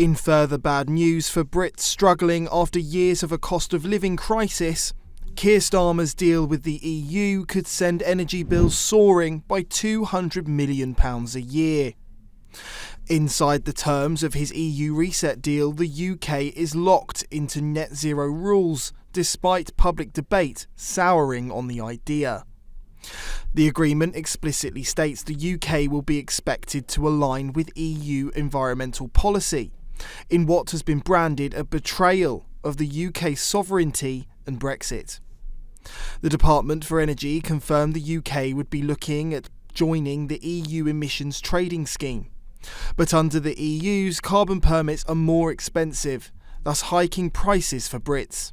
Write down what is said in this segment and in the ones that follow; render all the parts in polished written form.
In further bad news for Brits struggling after years of a cost of living crisis, Keir Starmer's deal with the EU could send energy bills soaring by £200 million a year. Inside the terms of his EU reset deal, the UK is locked into net zero rules, despite public debate souring on the idea. The agreement explicitly states the UK will be expected to align with EU environmental policy, in what has been branded a betrayal of the UK's sovereignty and Brexit. The Department for Energy confirmed the UK would be looking at joining the EU emissions trading scheme. But under the EU's, carbon permits are more expensive, thus hiking prices for Brits.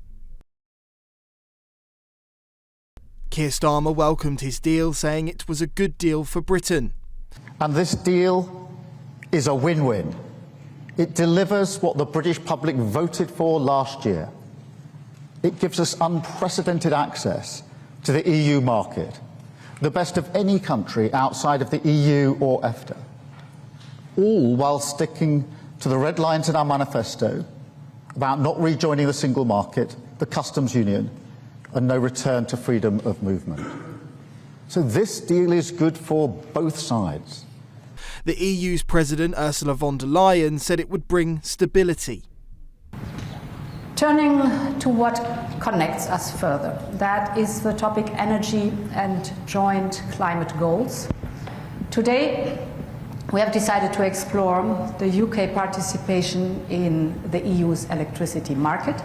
Keir Starmer welcomed his deal, saying it was a good deal for Britain. And this deal is a win-win. It delivers what the British public voted for last year. It gives us unprecedented access to the EU market, the best of any country outside of the EU or EFTA, all while sticking to the red lines in our manifesto about not rejoining the single market, the customs union, and no return to freedom of movement. So this deal is good for both sides. The EU's President Ursula von der Leyen said it would bring stability. Turning to what connects us further, that is the topic energy and joint climate goals. Today, we have decided to explore the UK participation in the EU's electricity market.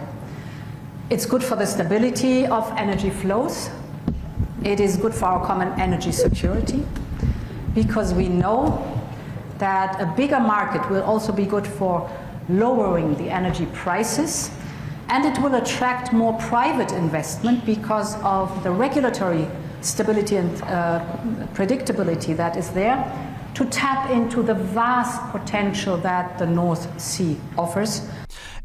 It's good for the stability of energy flows. It is good for our common energy security, because we know that a bigger market will also be good for lowering the energy prices, and it will attract more private investment because of the regulatory stability and predictability that is there to tap into the vast potential that the North Sea offers.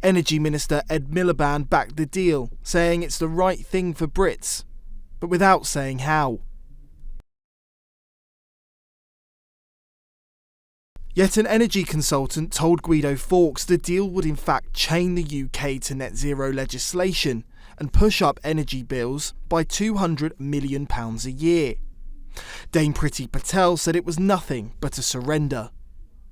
Energy Minister Ed Miliband backed the deal, saying it's the right thing for Brits, but without saying how. Yet an energy consultant told Guido Fawkes the deal would in fact chain the UK to net zero legislation and push up energy bills by £200 million a year. Dame Priti Patel said it was nothing but a surrender.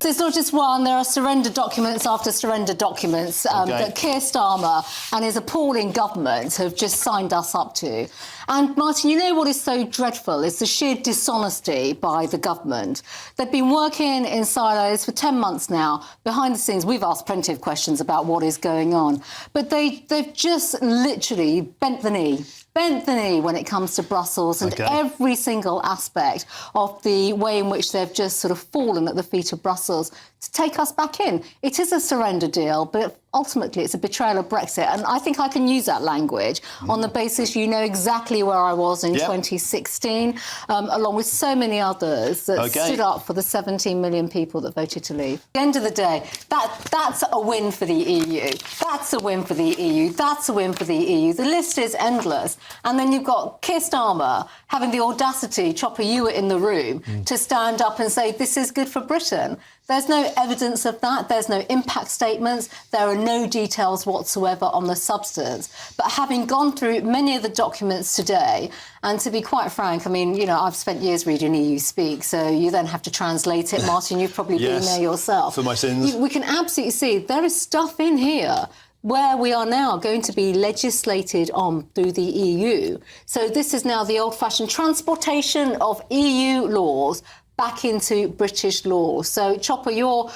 It's not just one, there are surrender documents after surrender documents that Keir Starmer and his appalling government have just signed us up to. And Martin, you know what is so dreadful is the sheer dishonesty by the government. They've been working in silos for 10 months now. Behind the scenes, we've asked plenty of questions about what is going on. But they've just literally bent the knee when it comes to Brussels and every single aspect of the way in which they've just sort of fallen at the feet of Brussels to take us back in. It is a surrender deal, but ultimately it's a betrayal of Brexit. And I think I can use that language on the basis you know exactly where I was in 2016, along with so many others that stood up for the 17 million people that voted to leave. At the end of the day, that's a win for the EU. That's a win for the EU. That's a win for the EU. The list is endless. And then you've got Keir Starmer having the audacity, Chopper, you were in the room, to stand up and say, this is good for Britain. There's no evidence of that. There's no impact statements. There are no details whatsoever on the substance. But having gone through many of the documents today, and to be quite frank, I mean, you know, I've spent years reading EU speak, so you then have to translate it. Martin, you've probably been there yourself. For my sins. We can absolutely see there is stuff in here where we are now going to be legislated on through the EU. So this is now the old-fashioned transportation of EU laws back into British law. So, Chopper, your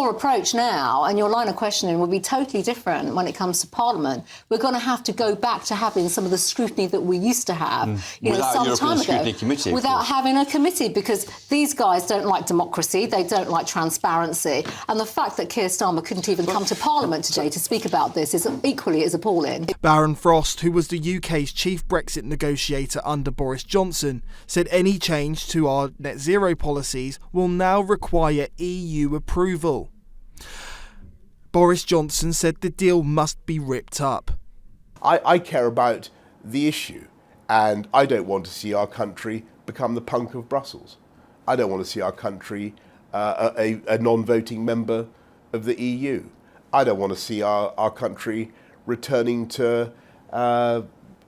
approach now and your line of questioning will be totally different when it comes to Parliament. We're going to have to go back to having some of the scrutiny that we used to have, some time ago, without having a committee, because these guys don't like democracy, they don't like transparency, and the fact that Keir Starmer couldn't even come to Parliament today to speak about this is equally as appalling. Baron Frost, who was the UK's chief Brexit negotiator under Boris Johnson, said any change to our net zero policies will now require EU approval. Boris Johnson said the deal must be ripped up. I care about the issue, and I don't want to see our country become the punk of Brussels. I don't want to see our country a non-voting member of the EU. I don't want to see our country returning to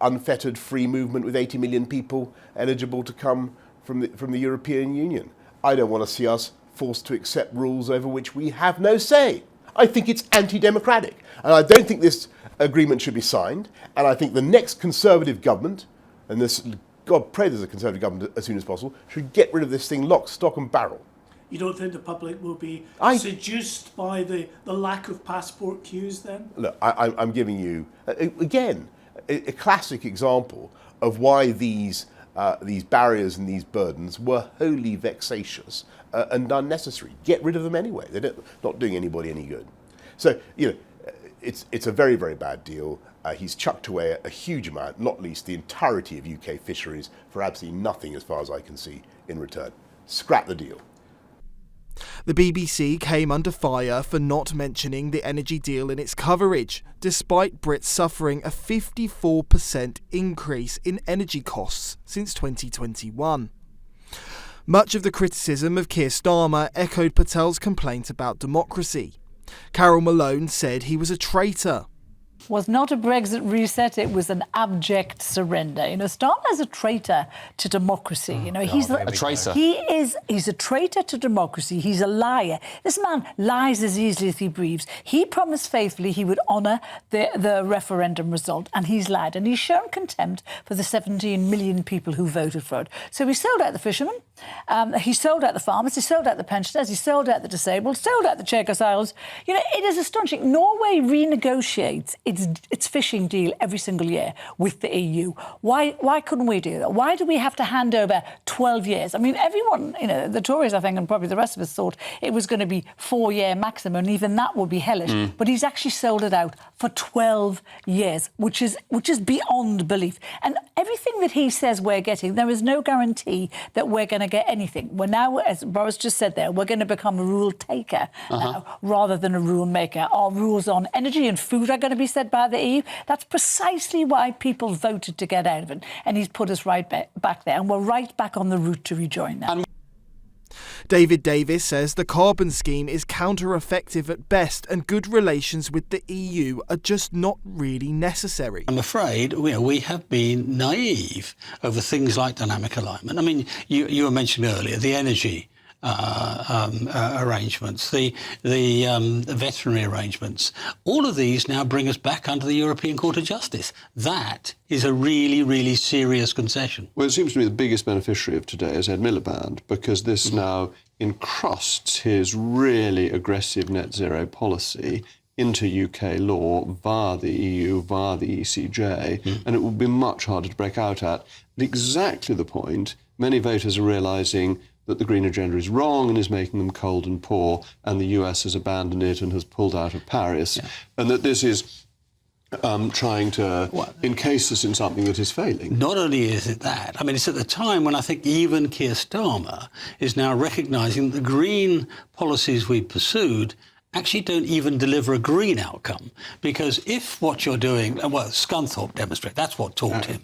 unfettered free movement with 80 million people eligible to come from the European Union. I don't want to see us forced to accept rules over which we have no say. I think it's anti-democratic. And I don't think this agreement should be signed. And I think the next Conservative government, and this, God pray there's a Conservative government as soon as possible, should get rid of this thing lock, stock and barrel. You don't think the public will be seduced by the lack of passport queues then? Look, I'm giving you, again, a classic example of why these barriers and these burdens were wholly vexatious and unnecessary. Get rid of them anyway. They're not doing anybody any good. So, it's a very, very bad deal. He's chucked away a huge amount, not least the entirety of UK fisheries, for absolutely nothing as far as I can see in return. Scrap the deal. The BBC came under fire for not mentioning the energy deal in its coverage, despite Brits suffering a 54% increase in energy costs since 2021. Much of the criticism of Keir Starmer echoed Patel's complaint about democracy. Carol Malone said he was a traitor. Was not a Brexit reset, it was an abject surrender. Starmer's a traitor to democracy. He's a traitor. He's a traitor to democracy. He's a liar. This man lies as easily as he breathes. He promised faithfully he would honour the referendum result, and he's lied. And he's shown contempt for the 17 million people who voted for it. So he sold out the fishermen, he sold out the farmers, he sold out the pensioners, he sold out the disabled, sold out the Chagos Isles. It is astonishing. Norway renegotiates its fishing deal every single year with the EU. Why couldn't we do that? Why do we have to hand over 12 years? I mean, everyone, the Tories, I think, and probably the rest of us thought it was going to be 4-year maximum, and even that would be hellish. But he's actually sold it out for 12 years, which is beyond belief. And everything that he says we're getting, there is no guarantee that we're going to get anything. We're now, as Boris just said there, we're going to become a rule taker now, rather than a rule maker. Our rules on energy and food are going to be set by the EU. That's precisely why people voted to get out of it. And he's put us right back there. And we're right back on the route to rejoin now. David Davis says the carbon scheme is counter-effective at best and good relations with the EU are just not really necessary. I'm afraid we have been naive over things like dynamic alignment. I mean, you were mentioning earlier the energy arrangements, the veterinary arrangements. All of these now bring us back under the European Court of Justice. That is a really, really serious concession. Well, it seems to me the biggest beneficiary of today is Ed Miliband, because this now encrusts his really aggressive net zero policy into UK law via the EU, via the ECJ, and it will be much harder to break out at exactly the point many voters are realising that the green agenda is wrong and is making them cold and poor, and the US has abandoned it and has pulled out of Paris, and that this is trying to encase us in something that is failing. Not only is it that, I mean, it's at the time when I think even Keir Starmer is now recognising the green policies we pursued actually don't even deliver a green outcome. Because if what you're doing, well, Scunthorpe demonstrated, that's what taught him.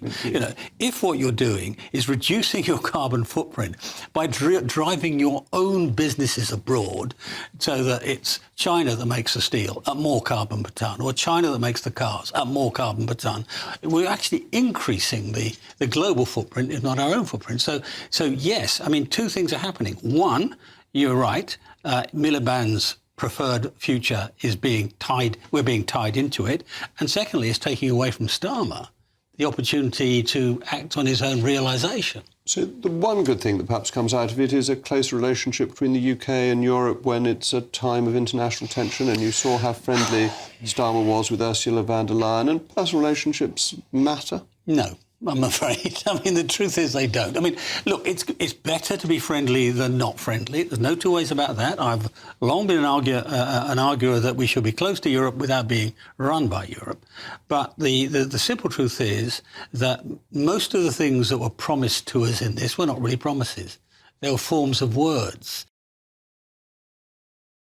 If what you're doing is reducing your carbon footprint by driving your own businesses abroad so that it's China that makes the steel at more carbon per tonne, or China that makes the cars at more carbon per tonne, we're actually increasing the global footprint, if not our own footprint. So yes, I mean, two things are happening. One, you're right, Miliband's preferred future is we're being tied into it. And secondly, it's taking away from Starmer the opportunity to act on his own realisation. So the one good thing that perhaps comes out of it is a close relationship between the UK and Europe when it's a time of international tension, and you saw how friendly Starmer was with Ursula von der Leyen, and personal relationships matter? No. I'm afraid. I mean, the truth is they don't. I mean, look, it's better to be friendly than not friendly. There's no two ways about that. I've long been an arguer that we should be close to Europe without being run by Europe. But the simple truth is that most of the things that were promised to us in this were not really promises. They were forms of words.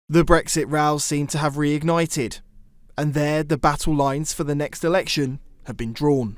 The Brexit rows seem to have reignited. And there, the battle lines for the next election have been drawn.